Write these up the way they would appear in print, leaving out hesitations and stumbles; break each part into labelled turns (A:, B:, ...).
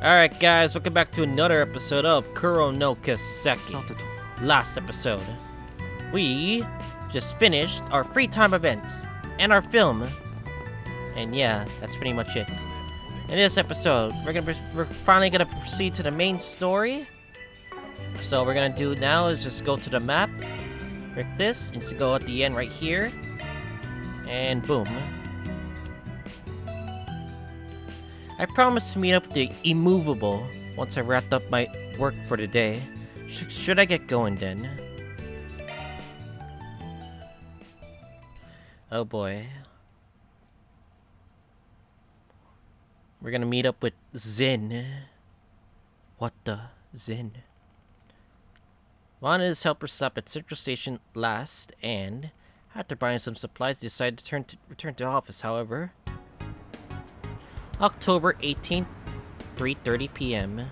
A: Alright guys, welcome back to another episode of Kuro no Kiseki. Last episode, we just finished our free time events and our film. And yeah, that's pretty much it. In this episode, we're finally gonna proceed to the main story. So what we're gonna do now is just go to the map, click this, and to go at the end right here. And boom. I promised to meet up with the immovable once I wrapped up my work for the day. Should I get going then? Oh boy. We're gonna meet up with Zin. What the? Zin. Wanted his helper stop at Central Station last, and after buying some supplies, decided to return to office. However, October 18th, 3:30 p.m.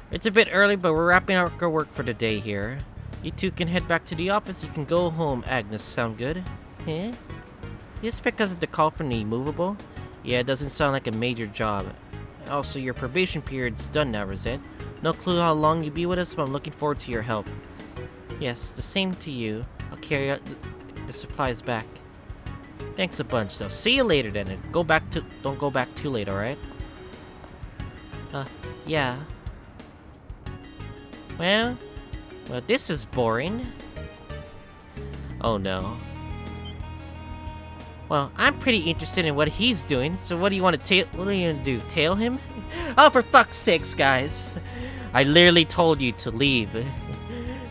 A: It's a bit early, but we're wrapping up our work for the day here. You two can head back to the office. You can go home, Agnes. Sound good? Eh? Just because of the call from the immovable? Yeah, it doesn't sound like a major job. Also, your probation period's done now, Rosette. No clue how long you'll be with us, but I'm looking forward to your help. Yes, the same to you. I'll carry out the supplies back. Thanks a bunch, though. See you later, then. Don't go back too late, alright? Yeah. Well, this is boring. Oh, no. Well, I'm pretty interested in what he's doing, so what are you gonna do? Tail him? Oh, for fuck's sakes, guys. I literally told you to leave.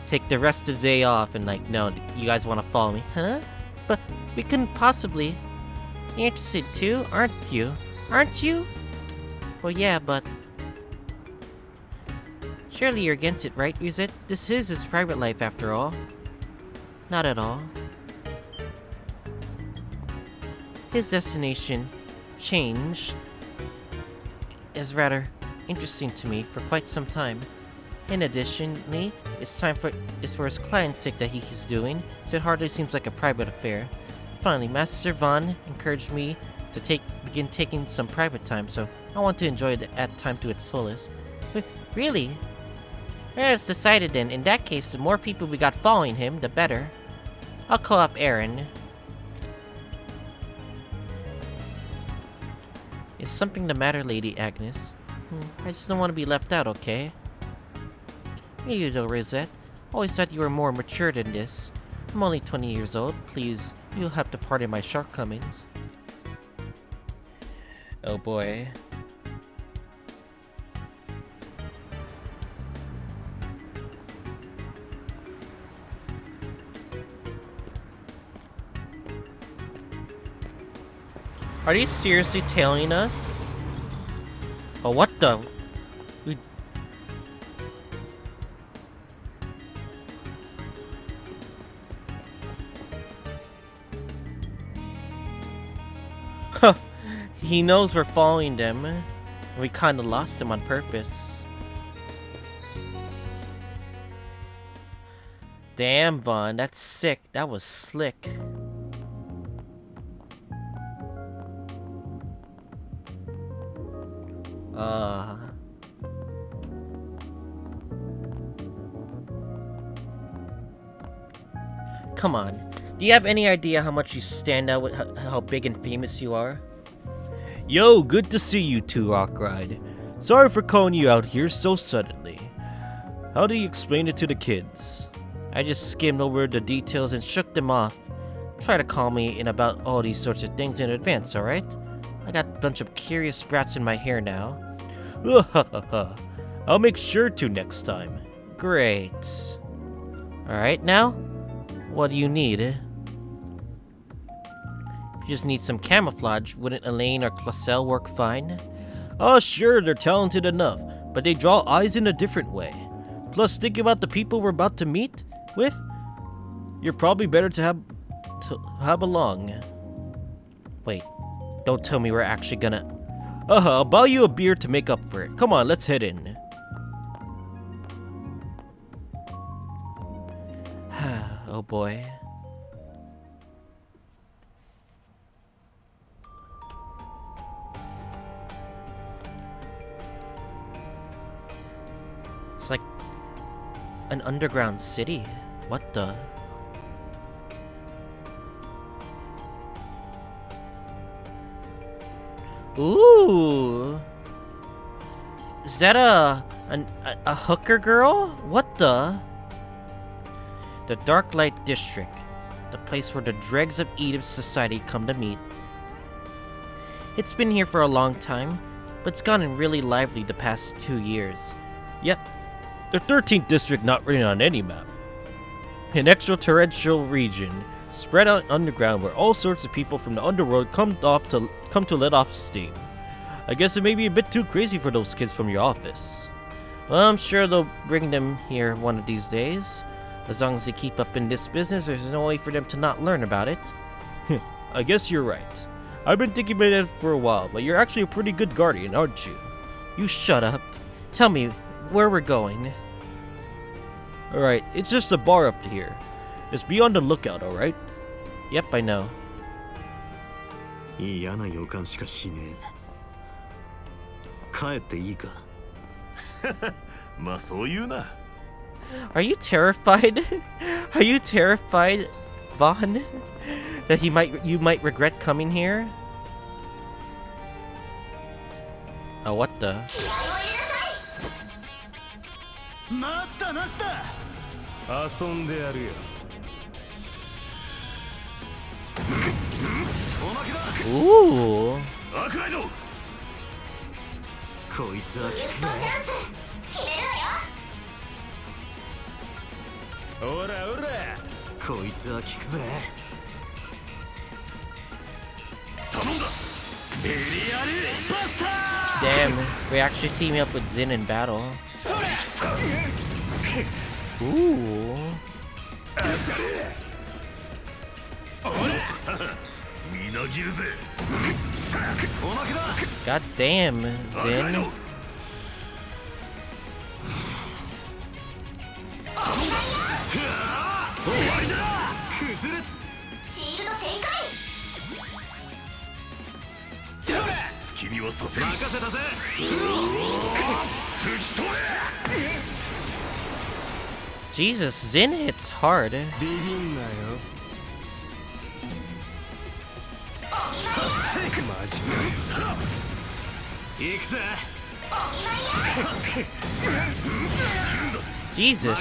A: Take the rest of the day off and no, you guys want to follow me? Huh? But we couldn't possibly. You're interested too, aren't you? Aren't you? Well, yeah, but surely you're against it, right, Rosette? This is his private life, after all. Not at all. His destination change is rather interesting to me for quite some time. In additionally, it's for his client's sake that he's doing, so it hardly seems like a private affair. Finally, Master Vaughn encouraged me to begin taking some private time, so I want to enjoy that time to its fullest. Really? Well, it's decided then. In that case, the more people we got following him, the better. I'll call up Aaron. Is something the matter, Lady Agnes? I just don't want to be left out, okay? You though, Rosette. Always thought you were more mature than this. I'm only 20 years old. Please, you'll have to pardon my shortcomings. Oh boy. Are you seriously tailing us? Oh, what the? Huh. He knows we're following them. We kinda lost him on purpose. Damn, Vaughn, that's sick. That was slick. Come on. Do you have any idea how much you stand out with how big and famous you are?
B: Yo, good to see you two, Rockride. Sorry for calling you out here so suddenly. How do you explain it to the kids?
A: I just skimmed over the details and shook them off. Try to call me in about all these sorts of things in advance, alright? I got a bunch of curious brats in my hair now.
B: I'll make sure to next time.
A: Great. Alright, now? What do you need? You just need some camouflage. Wouldn't Elaine or Classel work fine?
B: Oh, sure, they're talented enough, but they draw eyes in a different way. Plus, think about the people we're about to meet with. You're probably better to have along.
A: Wait, don't tell me we're actually gonna...
B: I'll buy you a beer to make up for it. Come on, let's head in.
A: Oh boy. An underground city? What the? Ooh! Is that a hooker girl? What the? The Dark Light District. The place where the dregs of Edith's society come to meet. It's been here for a long time, but it's gotten really lively the past 2 years.
B: Yep. The 13th district not written on any map. An extraterrestrial region spread out underground where all sorts of people from the underworld come to let off steam. I guess it may be a bit too crazy for those kids from your office.
A: Well, I'm sure they'll bring them here one of these days. As long as they keep up in this business, there's no way for them to not learn about it.
B: I guess you're right. I've been thinking about it for a while, but you're actually a pretty good guardian, aren't you?
A: You shut up. Tell me where we're going.
B: Alright, it's just a bar up here. Just be on the lookout, alright?
A: Yep, I know.
C: 嫌な予感しかしねえ。帰っていいか。まあそう言うな。
A: Are you terrified? Are you terrified, Vaughn? That you might regret coming here? Oh, what the?
C: 待ったなしだ。遊んでやるよ。おまけだ。
A: Ooh.
C: アクライド。こいつは効くぜ。おらおら。こいつは効くぜ。頼んだ。エリアルバスター。
A: Damn, we're actually teaming up with Zin in battle. Ooh. God damn, Zin. Jesus, Zin hits hard. Jesus.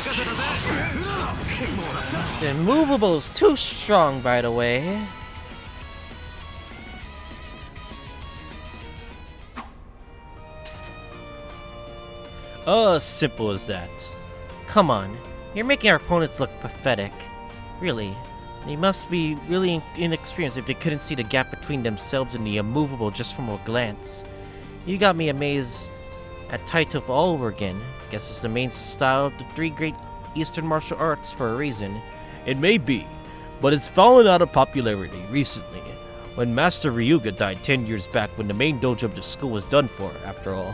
A: The immovable is too strong, by the way.
B: Simple as that.
A: Come on, you're making our opponents look pathetic. Really, they must be really inexperienced if they couldn't see the gap between themselves and the immovable just from a glance. You got me amazed at Taito all over again. Guess it's the main style of the 3 great Eastern martial arts for a reason.
B: It may be, but it's fallen out of popularity recently, when Master Ryuga died 10 years back when the main dojo of the school was done for, after all.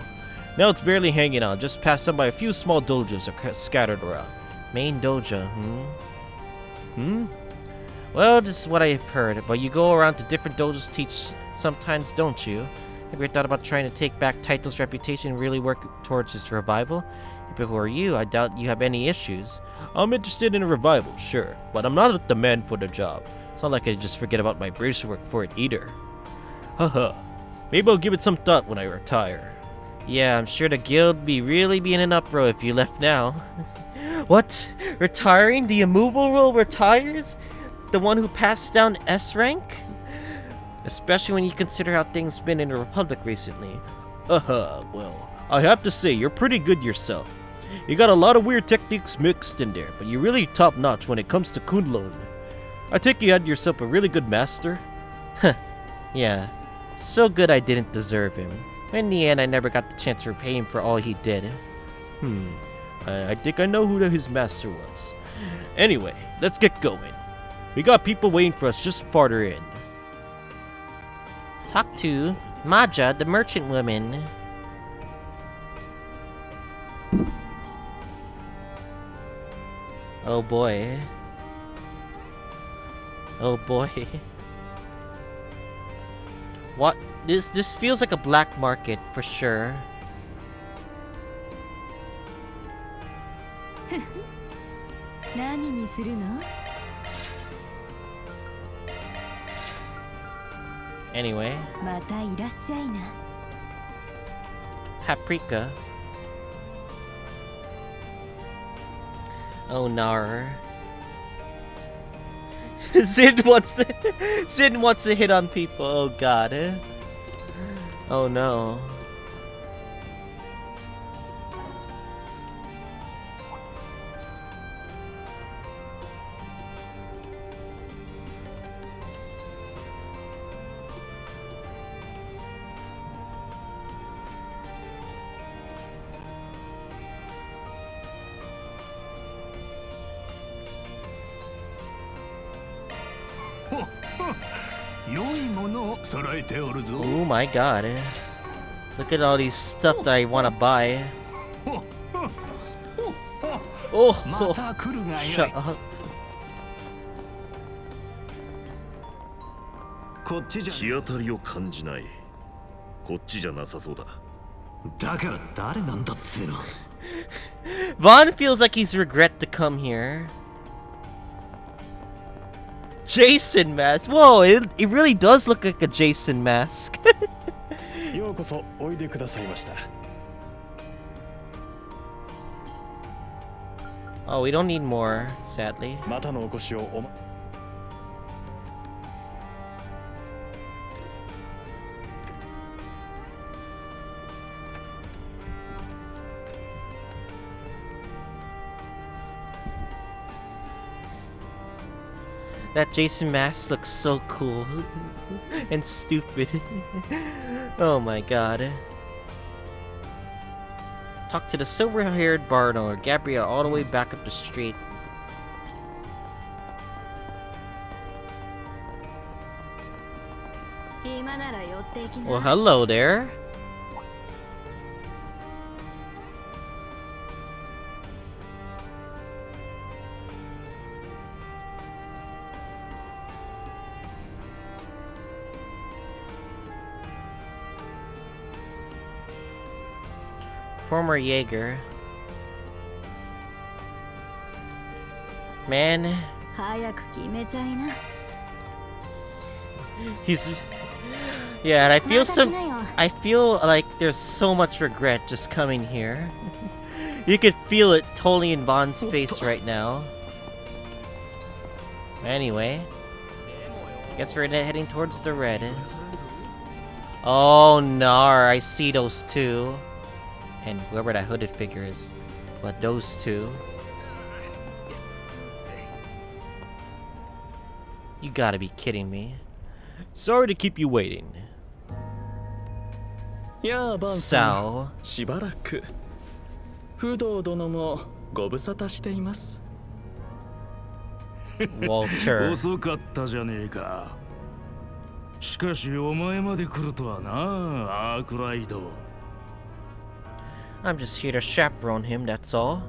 B: Now it's barely hanging on, just passed on by a few small dojos scattered around.
A: Main dojo, Well, this is what I've heard, but you go around to different dojos to teach sometimes, don't you? Ever thought about trying to take back Taito's reputation and really work towards its revival? If it were you, I doubt you have any issues.
B: I'm interested in a revival, sure, but I'm not the man for the job. It's not like I just forget about my bracework for it either. Haha. Maybe I'll give it some thought when I retire.
A: Yeah, I'm sure the guild really be in an uproar if you left now. What? Retiring? The immovable retires? The one who passed down S rank? Especially when you consider how things been in the Republic recently.
B: Well, I have to say, you're pretty good yourself. You got a lot of weird techniques mixed in there, but you're really top-notch when it comes to Kunlun. I take you had yourself a really good master?
A: Yeah, so good I didn't deserve him. In the end, I never got the chance to repay him for all he did.
B: I think I know who his master was. Anyway, let's get going. We got people waiting for us just farther in.
A: Talk to Maja, the merchant woman. Oh boy. Oh boy. What? This feels like a black market for sure.
D: 何にするの？
A: Anyway,
D: またいらっしゃいな。
A: paprika. Oh, nar. Zin wants to hit on people. Oh god. Oh no. Oh my god. Look at all these stuff that I want to buy. Oh, shut up.
C: 気当たりを感じない。こっちじゃなさそうだ。だから誰なんだっつうの。
A: Vaughn feels like he's regret to come here. Jason mask. Whoa, it really does look like a Jason mask.
E: ようこそおいでくださいました。
A: Oh, we don't need more, sadly.
E: またのお越しをお
A: That Jason mask looks so cool and stupid. Oh my god. Talk to the silver-haired barn owner, Gabrielle, all the way back up the street. Well, hello there. Former Jaeger. Man. He's... Yeah, and I feel like there's so much regret just coming here. You could feel it totally in Vaughn's face right now. Anyway. Guess we're heading towards the red. Oh, nar, I see those two. And whoever that hooded figure is. But those two. You gotta be kidding me.
B: Sorry to keep you waiting.
E: やあバンさん、しばらく不動殿もご無沙汰しています。
A: Walter.
C: 遅かったじゃねえか。しかしお前まで来るとはな、アークライド。
A: I'm just here to chaperone him, that's all.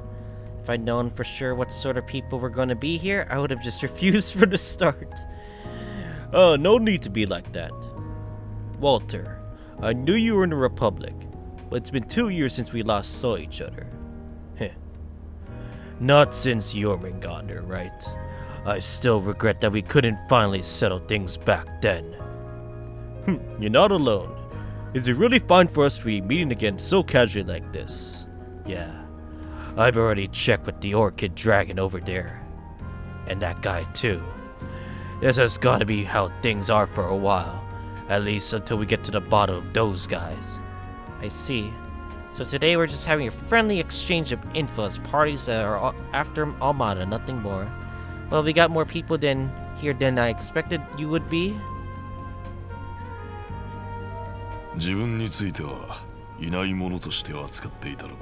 A: If I'd known for sure what sort of people were going to be here, I would have just refused from the start.
B: Oh, no need to be like that. Walter, I knew you were in the Republic, but it's been 2 years since we last saw each other. Heh. Not since Jormungandr, right? I still regret that we couldn't finally settle things back then. You're not alone. Is it really fine for us to be meeting again so casually like this? Yeah, I've already checked with the Orchid Dragon over there. And that guy too. This has gotta be how things are for a while. At least until we get to the bottom of those guys.
A: I see. So today we're just having a friendly exchange of info as parties that are after Armada, nothing more. Well, we got more people here than I expected you would be.
C: 自分についてはいないものとして扱っていただこ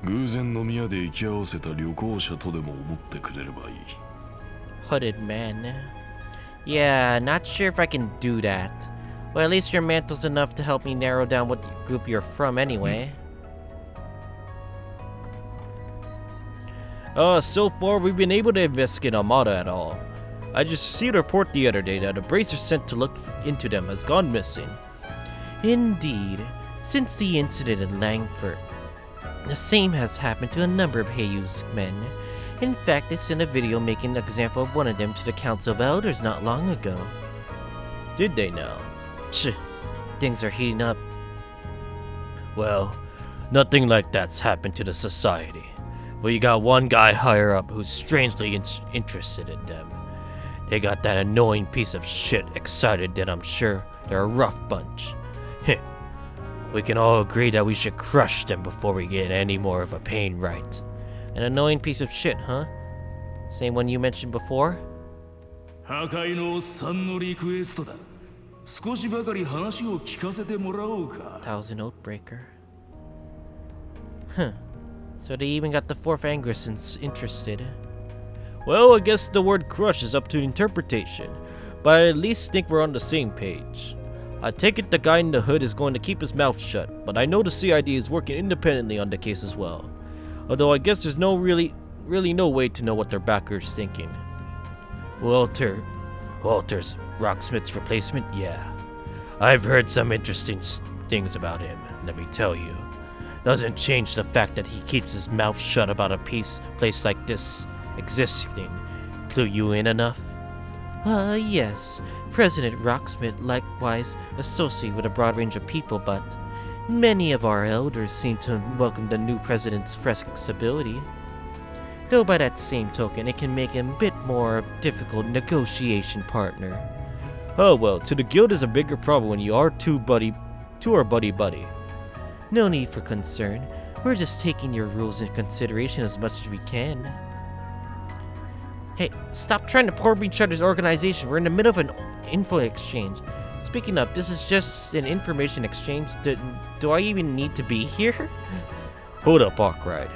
C: う。偶然飲み屋で行き合わせた旅行者とでも思ってくれればいい。
A: Hooded man. Yeah, not sure if I can do that. Well, at least your mantle's enough to help me narrow down what group you're from anyway.
B: So far we've been able to investigate Armada at all. I just received a report the other day that a bracer sent to look into them has gone missing.
A: Indeed. Since the incident in Langford, the same has happened to a number of Heiyu's men. In fact, I sent a video making an example of one of them to the Council of Elders not long ago.
B: Did they now?
A: Things are heating up.
B: Well, nothing like that's happened to the society. But you got one guy higher up who's strangely interested in them. They got that annoying piece of shit excited that I'm sure they're a rough bunch. We can all agree that we should crush them before we get any more of a pain right.
A: An annoying piece of shit, huh? Same one you mentioned before?
C: 破壊のおっさんのリクエストだ。少しばかり話を聞かせてもらおうか。
A: That was an oathbreaker. Huh. So they even got the fourth Angersons interested.
B: Well, I guess the word crush is up to interpretation, but I at least think we're on the same page. I take it the guy in the hood is going to keep his mouth shut, but I know the CID is working independently on the case as well. Although I guess there's really no way to know what their backer's thinking. Walter's Rocksmith's replacement? Yeah. I've heard some interesting things about him, let me tell you. Doesn't change the fact that he keeps his mouth shut about a place like this existing. Clue you in enough?
A: Yes. President Rocksmith likewise associated with a broad range of people, but many of our elders seem to welcome the new president's flexibility. Though by that same token, it can make him a bit more of a difficult negotiation partner.
B: Oh well, to the guild is a bigger problem when you are two are buddy-buddy.
A: No need for concern. We're just taking your rules into consideration as much as we can. Hey, stop trying to probe each other's organization. We're in the middle of an info exchange. Speaking of, this is just an information exchange. Do I even need to be here?
B: Hold up, Arkwright.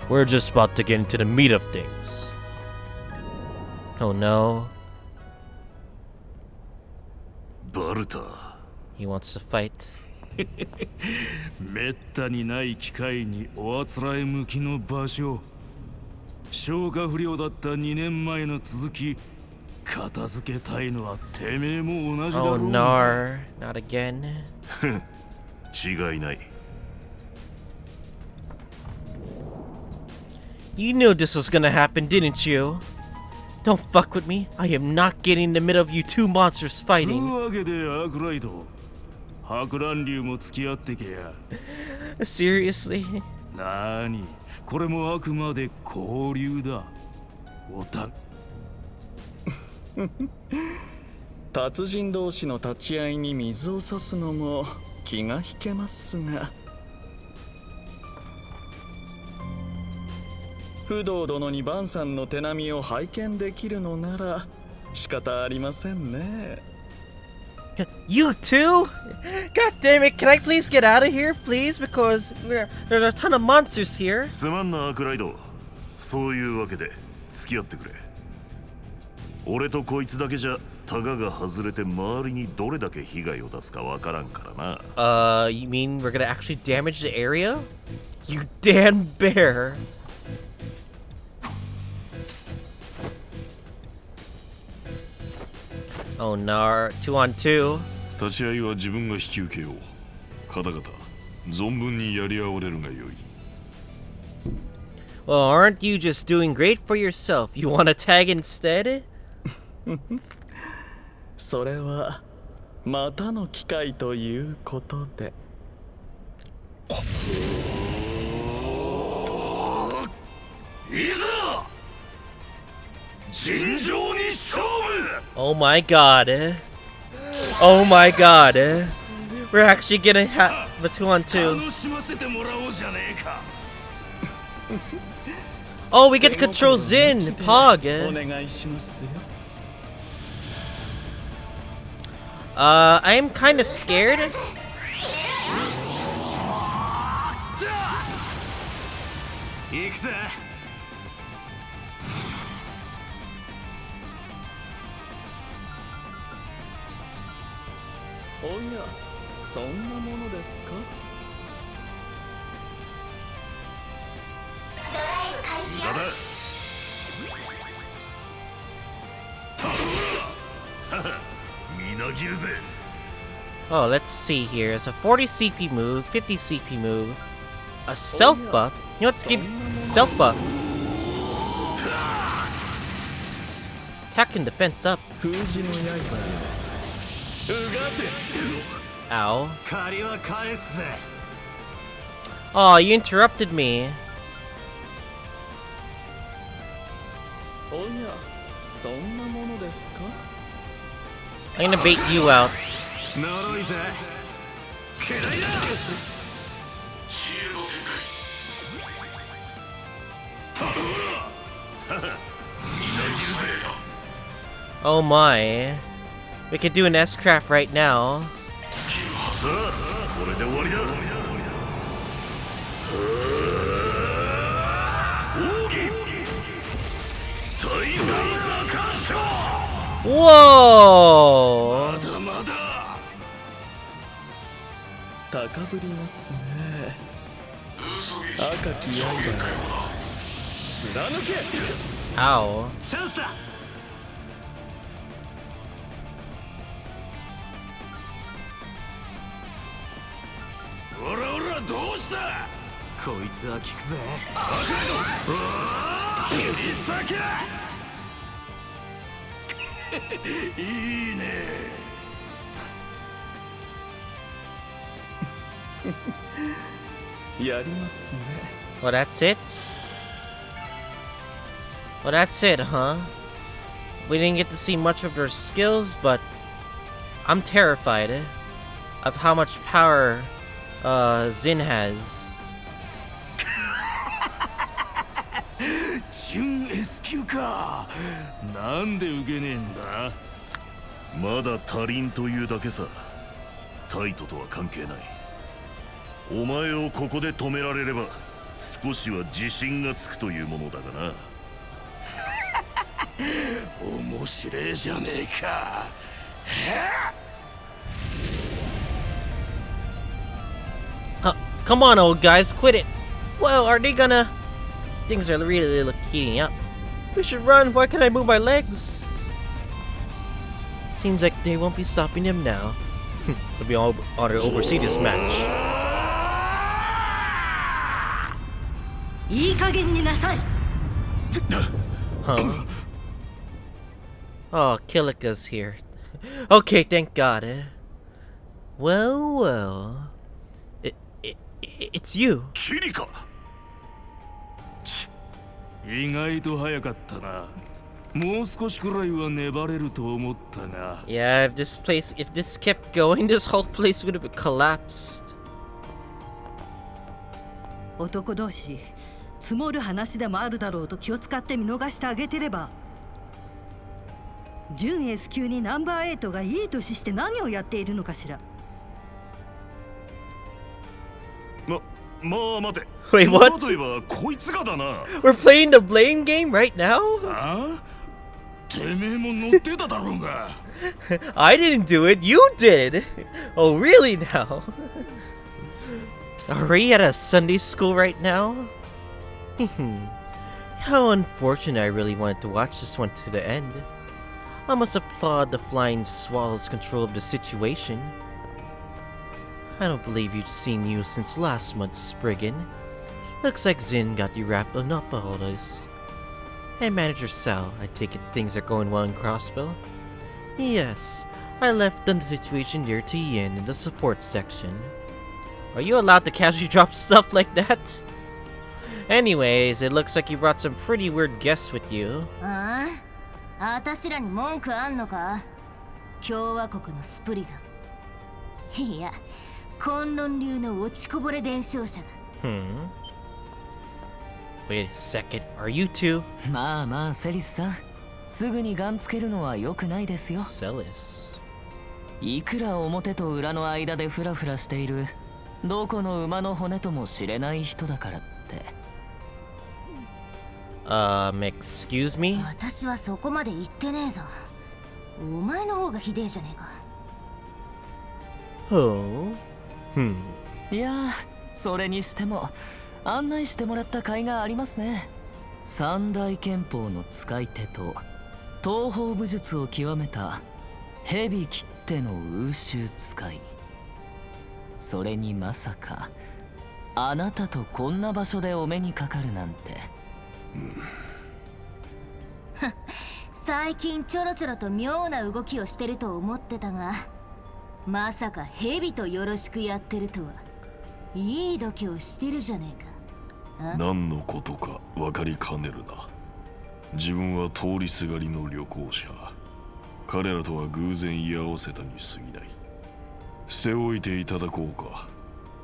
B: We're just about to get into the meat of things.
A: Oh no.
C: バルタ。
A: He wants to fight.
C: めったにない機会におあつらえ向きの場所。消化不良だった2年前の続き、片付けたいのはてめえも同じだろ
A: Oh
C: う。
A: nar, not again.
C: 違いない。
A: You knew this was gonna happen, didn't you? Don't fuck with me. I am not getting in the middle of you two monsters
C: そう
A: fighting.
C: いうわけでアークライト、白蘭流も付き合ってけや。
A: Seriously?
C: なーに、これもあくまで交流だ。おた。
E: 達人同士の立ち合いに水を差すのも気が引けますが。不動殿にバンさんの手並みを拝見できるのなら仕方ありませんね。
A: You too? God damn it, can I please get out of here, please? Because there's a ton of monsters here.
C: すまんなアークライド。そういうわけで付き合ってくれ。俺とこいつだけじゃタガが外れて周りにどれだけ被害を出すかわからんからな。
A: You mean we're gonna actually damage the area? You damn bear. Oh no, 2 on 2.
C: 立ち会いは自分が引き受けよう。方々、存分にやり合われるがよい。
A: Well, aren't you just doing great for yourself? You wanna tag instead?
E: それはまたの機会ということで。
C: いざ尋常に勝負。
A: Oh my god. Oh my god. We're actually gonna have a 2 on 2.
C: 楽しませてもらおうじゃねえか。
A: Oh, we get to control Zin.
E: お
A: Pog.
E: 願いしますよ。
A: I am kind of scared.
E: Oh おや、そんなものですか。
C: みなぎるぜ。
A: Oh, let's see here. It's a 40 CP move, 50 CP move, a self buff. You know, let's give self buff. Attack and defense up.
E: 封じの刃うがて
A: Ow.
C: 借りは返すぜ
A: Oh, you interrupted me.
E: おやそんなものですか
A: I'm gonna bait you out.
C: 呪いぜ嫌いだ
A: Oh my. We could do an S-craft right now.
C: さあこれで終わりだ
A: Whoa!
C: まだまだ
E: 高ぶりますね赤き刃貫け
A: Ow.
C: チャンスだ おらおらどうしたこいつは効くぜ一先いいね
E: やりますね
A: Well, that's it? Well, that's it, huh? We didn't get to see much of their skills, but I'm terrified of how much power Zin has.
C: 準 S 級かなんで受けねえんだまだ足りんというだけさタイトとは関係ないお前をここで止められれば少しは自信がつくというものだがな面白えじゃねえか
A: Come on, old guys, quit it. Well, are they gonna... Things are really heating up. We should run. Why can't I move my legs? Seems like they won't be stopping him now. It'll be all honor to oversee this match.
D: いい加減になさい
A: Huh? Oh, Kilika's here. Okay, thank God. Well, well. It's you.
C: キリカ意外と早かったなもう少しくらいは粘れると思ったが
A: Yeah, if this kept going, this whole place would have collapsed.
D: 男同士積もる話でもあるだろうと気を使って見逃してあげてれば準 S 級にナンバー8がいい年して何をやっているのかしら
C: まあ待て
A: Wait, what?
C: 例えばこいつがだな
A: We're playing the blame game right now?
C: あてめえも乗ってただろうが
A: I didn't do it, you did! Oh, really now? Are we at a Sunday school right now? How unfortunate. I really wanted to watch this one to the end. I must applaud the Flying Swallow's control of the situation. I don't believe you've seen you since last month, Spriggan. Looks like Zin got you wrapped up all this. And Manager Sal, I take it things are going well in Crossbow? Yes, I left the situation near to Yin in the support section. Are you allowed to casually drop stuff like that? Anyways, it looks like you brought some pretty weird guests with you.
F: ああ、あたしらに文句あんのか共和国のスプリガン。いや、崑崙流の落ちこぼれ伝承者が。
A: Wait a second, are you two?
G: まあまあセリスさん、すぐにガンつけるのは良くないですよ。
A: Celis.
G: いくら表と裏の間でフラフラしているどこの馬の骨とも知れない人だからって。
A: Excuse me?
F: 私はそこまで言ってねえぞ。お前の方がひでえじゃねえか。
A: Oh?
G: いやー、それにしても案内してもらった甲斐がありますね。三大憲法の使い手と東方武術を極めた蛇切手の風習使い。それにまさかあなたとこんな場所でお目にかかるなんて。
F: 最近ちょろちょろと妙な動きをしてると思ってたが、まさか蛇とよろしくやってるとは。いい度胸してるじゃねえか。
C: 何のことか分かりかねるな。自分は通りすがりの旅行者。彼らとは偶然居合わせたに過ぎない。捨ておいていただこうか。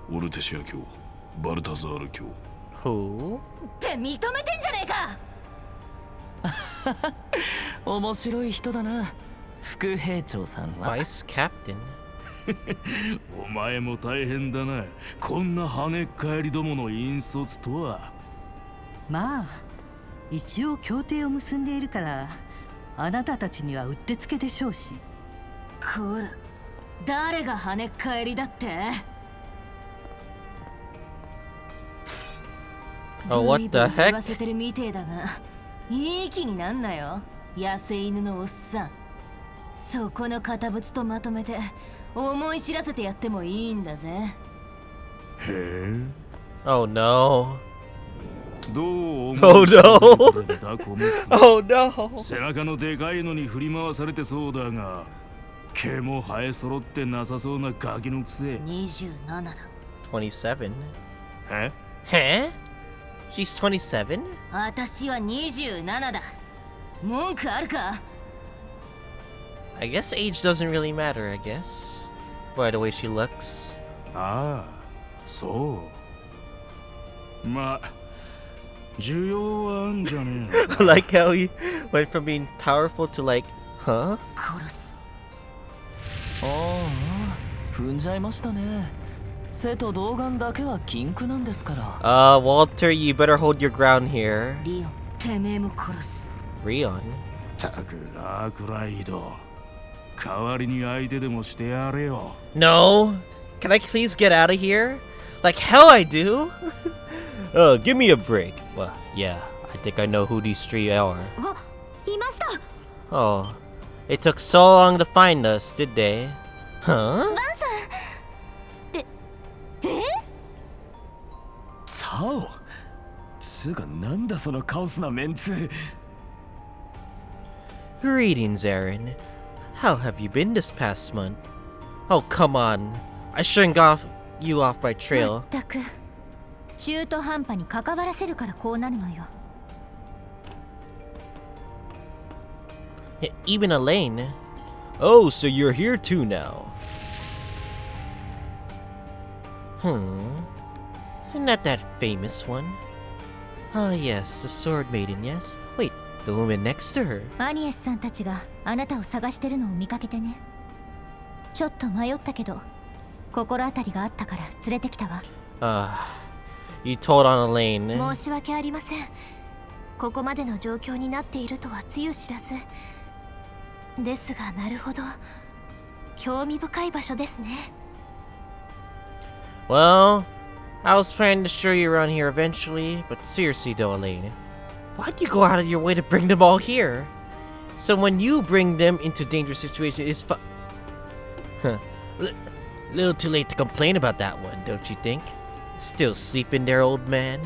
C: オルテシア卿、バルタザール卿。
A: Who?
F: って認めてんじゃねえか。
G: 面白い人だな、副兵長さんは。
A: Vice Captain.
C: お前も大変だな。こんな跳ねっ返りどもの引率とは。
D: まあ一応協定を結んでいるからあなたたちにはうってつけでしょうし。
F: こら、誰が跳ねっ返りだって？
A: Oh, what the
F: 言
A: heck?
F: わせてるみてえだが、いい気になんなよ、野生犬のおっさん。そこの堅物とまとめて思い知らせてやってもいいんだぜ。
C: へえ。
A: Oh no.
C: どう思う？
A: Oh no.
C: このす
A: Oh no.
C: 背中のでかいのに振り回されてそうだが、毛も生え揃ってなさそうなガキのくせ。
F: 27だ。
A: 27.
C: え？
A: Huh? She's 27?
F: 私は27だ。文句あるか？
A: I guess age doesn't really matter, I guess. By the way she looks.
C: ああ、そう。まあ、需要はあんじゃねえ。
A: Like how he went from being powerful to like, huh?
F: 殺す。
G: ああ、踏んじゃいましたね。背と童顔だけは禁句なんですから。
A: Walter, you better hold your ground here.
F: リオン、てめえも殺す。
A: Rion?
C: たくアークライド。代わりに相手でもしてやれよ。
A: No! Can I please get out of here? Like hell I do!
B: Give me a break. Well, yeah, I think I know who these three are.
F: あ、いました。
A: Oh. It took so long to find us, did they? Huh?
F: バンさん。って
E: サオつうかなんだそのカオスなメンツ。
A: Greetings, Aaron. How have you been this past month? Oh, come on. I shouldn't got you off my trail.
F: ったく中途半端に関わらせるからこうなるのよ。
A: Even Elaine.
B: Oh, so you're here too now.
A: Isn't that famous one? Ah, yes, the sword maiden, yes? Wait, the woman next to her.
F: アニエスさんたちがあなたを探してるのを見かけてね。ちょっと迷ったけど心当たりがあったから連れてきたわ。
A: You told on Elaine.
F: 申し訳ありません。ここまでの状況になっているとはつゆ知らず。ですが、なるほど。興味深い場所ですね。
A: Well, I was planning to show you around here eventually, but seriously though, Elaine, why'd you go out of your way to bring them all here? So when you bring them into dangerous situations, it's little too late to complain about that one, don't you think? Still sleeping there, old man?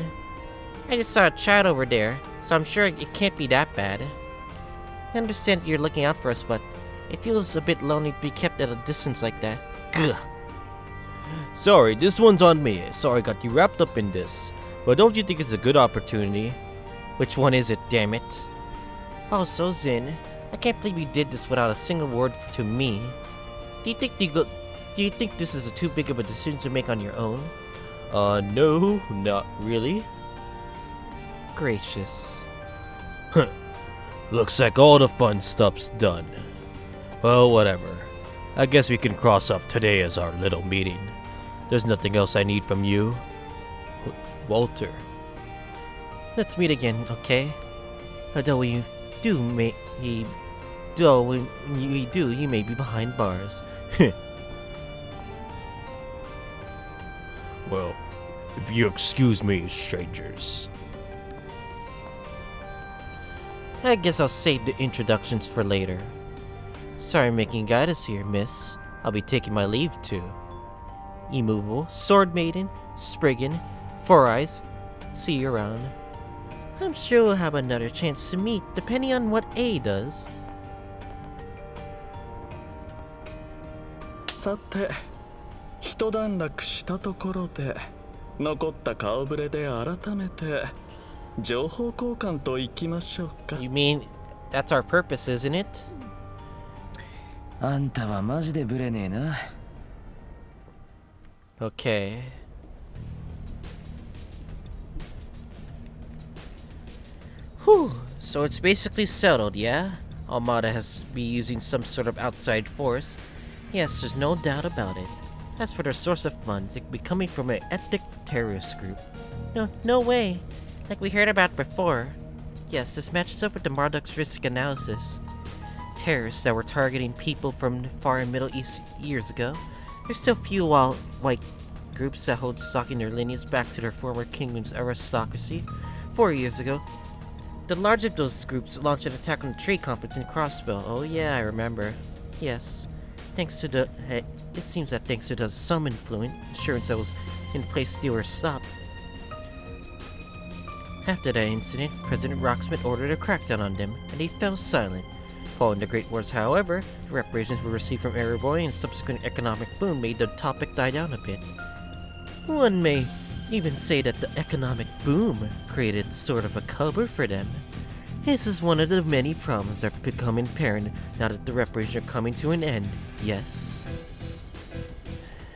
A: I just saw a chat over there, so I'm sure it can't be that bad. I understand that you're looking out for us, but it feels a bit lonely to be kept at a distance like that. Gah.
B: Sorry, this one's on me. Sorry I got you wrapped up in this. But don't you think it's a good opportunity?
A: Which one is it, damn it? Oh, so Zin, I can't believe you did this without a single word to me. Do you think this is too big of a decision to make on your own?
B: No, not really.
A: Gracious.
B: Looks like all the fun stuff's done. Well, whatever. I guess we can cross off today as our little meeting. There's nothing else I need from you. Walter.
A: Let's meet again, okay? Although you may be behind bars.
B: Well, if you excuse me, strangers.
A: I guess I'll save the introductions for later. Sorry making guidance here, miss. I'll be taking my leave too. Immovable, Sword Maiden, Spriggan, Four Eyes. See you around. I'm sure we'll have another chance to meet, depending on what A does.
E: さて、一段落したところで、残った顔ぶれで改めて情報交換といきましょうか。
A: You mean that's our purpose, isn't it?
G: あんたはマジでブレねえな。
A: Okay. Whew. So it's basically settled, yeah? Armada has to be using some sort of outside force. Yes, there's no doubt about it. As for their source of funds, it could be coming from an ethnic terrorist group. No way. Like we heard about before. Yes, this matches up with the Marduk's risk analysis. Terrorists that were targeting people from the Far and Middle East years ago. There's still few white groups that hold stock in their lineage back to their former kingdom's aristocracy. 4 years ago, the largest of those groups launched an attack on the trade complex in Crossbow. Oh yeah, I remember. Yes. It seems that thanks to some insurance that was in place, they were stopped. After that incident, President Rocksmith ordered a crackdown on them, and they fell silent. Following the Great Wars, however, the reparations we received from Erebor and subsequent economic boom made the topic die down a bit. One may even say that the economic boom created sort of a cover for them. This is one of the many problems that are becoming apparent now that the reparations are coming to an end, yes.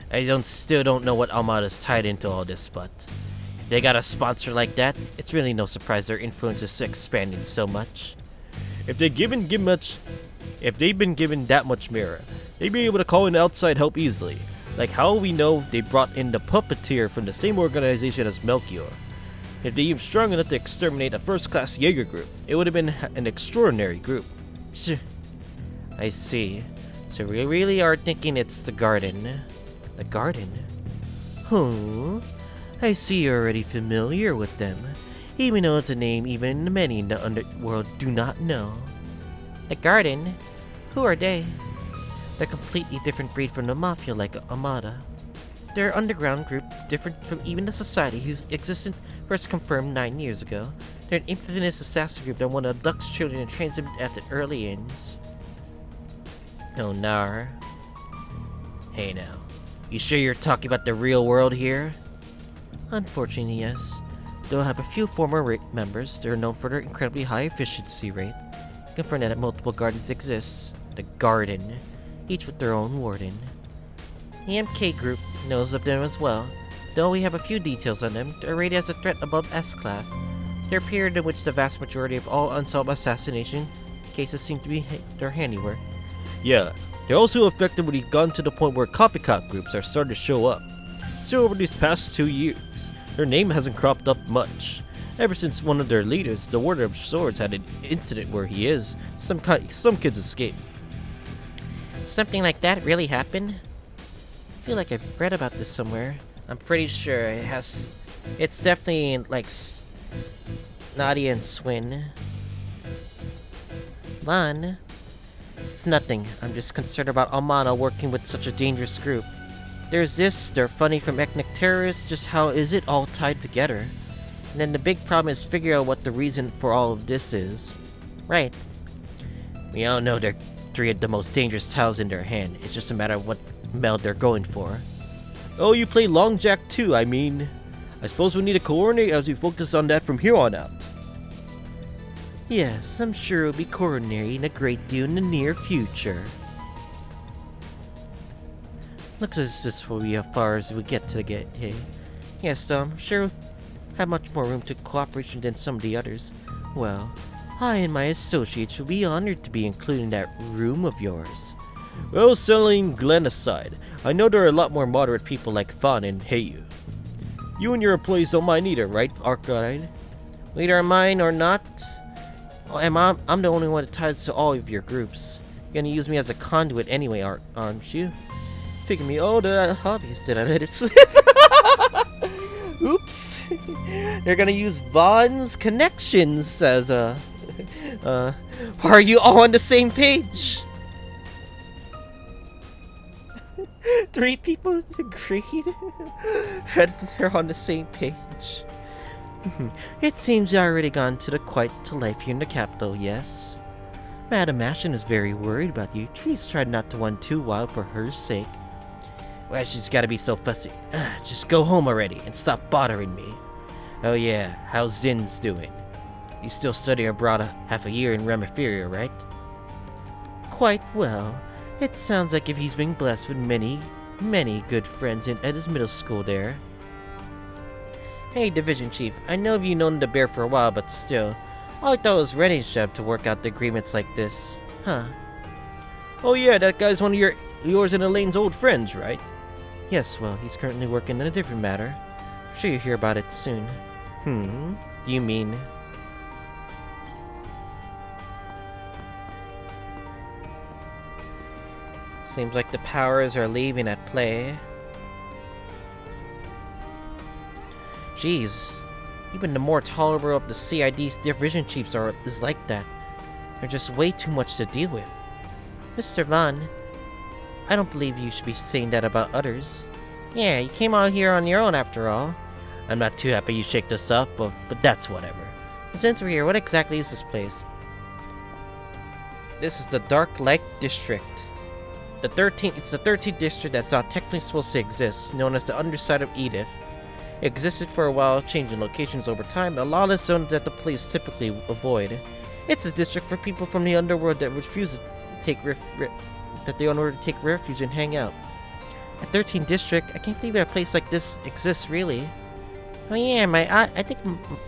A: I still don't know what Armada's tied into all this, but if they got a sponsor like that, it's really no surprise their influence is expanding so much.
B: If they've been given that much mirror, they'd be able to call in outside help easily. Like how we know they brought in the puppeteer from the same organization as Melchior. If they were strong enough to exterminate a first-class Jaeger group, it would have been an extraordinary group.
A: I see. So we really are thinking it's the garden. The garden? Huh? I see you're already familiar with them. Even though it's a name even many in the underworld do not know. The garden? Who are they? They're a completely different breed from the Mafia like Armada. They're an underground group, different from even the society whose existence first confirmed 9 years ago. They're an infamous assassin group that want to abduct children and train them at the early ends. Oh, nar. Hey now, you sure you're talking about the real world here? Unfortunately, yes. They'll have a few former members. They're known for their incredibly high efficiency rate. Confirmed that multiple gardens exist. The garden, each with their own warden. The MK group knows of them as well, though we have a few details on them. They're rated as a threat above S-class. They're a period in which the vast majority of all unsolved assassination cases seem to be their handiwork.
B: Yeah, they're also effective when you've gotten to the point where copycat groups are starting to show up. Still, over these past 2 years, their name hasn't cropped up much. Ever since one of their leaders, the Warder of Swords, had an incident where some kids escaped.
A: Something like that really happened? I feel like I've read about this somewhere. I'm pretty sure it has. It's definitely like Nadia and Swin. Van? It's nothing. I'm just concerned about Armada working with such a dangerous group. There's this, they're funny from ethnic terrorists, just how is it all tied together? And then the big problem is figure out what the reason for all of this is. Right. We all know they're 3 of the most dangerous tiles in their hand. It's just a matter of what meld they're going for.
B: Oh, you play Long Jack too, I mean. I suppose we need to coordinate as we focus on that from here on out.
A: Yes, I'm sure we'll be coordinating a great deal in the near future. Looks as this will be as far as we get to get here. Yes, I'm sure we'll have much more room to cooperation than some of the others. Well, I and my associates will be honored to be included in that room of yours.
B: Well, selling Glenn aside, I know there are a lot more moderate people like Fan and Heiyu. You and your employees don't mind either, right, Arcade?
A: Leader of mine or not, I'm the only one that ties to all of your groups. You're gonna use me as a conduit anyway, aren't you? Figure me, the obvious, did I let it slip? Oops. They're gonna use Vaughn's connections as are you all on the same page? 3 people agreed. And they're on the same page. It seems you already gone to quite to life here in the capital, yes? Madam Ashton is very worried about you. Please try not to run too wild for her sake. Well, she's gotta be so fussy. Just go home already and stop bothering me. Oh yeah, how's Zin's doing? You still studying abroad half a year in Remiferia, right? Quite well. It sounds like if he's been blessed with many good friends at his middle school there. Hey, Division Chief, I know you've known the bear for a while, but still, all I thought it was Rennie's job to work out the agreements like this. Huh.
B: Oh yeah, that guy's one of yours and Elaine's old friends, right?
A: Yes, well, he's currently working on a different matter. I'm sure you'll hear about it soon. Do you mean... Seems like the powers are leaving at play. Jeez, even the more tolerable of the CID's division chiefs is like that. They're just way too much to deal with. Mr. Vaughn, I don't believe you should be saying that about others. Yeah, you came out here on your own after all.
B: I'm not too happy you shaked us off, but that's whatever.
A: Since we're here, what exactly is this place? This is the Dark Lake District. It's the 13th district that's not technically supposed to exist, known as the underside of Edith. It existed for a while, changing locations over time, a lawless zone that the police typically avoid. It's a district for people from the underworld that refuse to take take refuge and hang out. A 13th district? I can't believe a place like this exists, really. Oh yeah, I think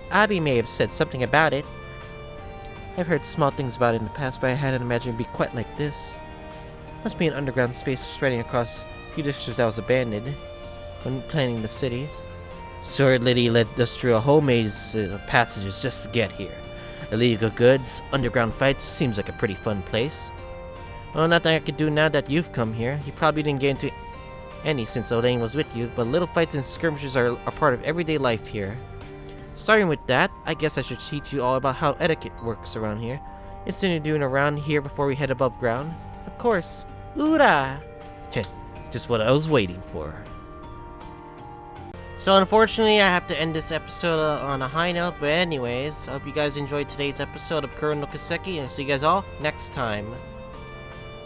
A: Abby may have said something about it. I've heard small things about it in the past, but I hadn't imagined it'd be quite like this. Must be an underground space spreading across a few districts that was abandoned when planning the city.
B: Sword Lady led us through a whole maze of passages just to get here. Illegal goods, underground fights, seems like a pretty fun place.
A: Well, nothing I could do now that you've come here. You probably didn't get into any since Elaine was with you, but little fights and skirmishes are a part of everyday life here. Starting with that, I guess I should teach you all about how etiquette works around here. It's something to do around here before we head above ground. Of course. Oora!
B: Heh, just what I was waiting for.
A: So unfortunately, I have to end this episode on a high note, but anyways, I hope you guys enjoyed today's episode of Kuro no Kiseki, and I'll see you guys all next time.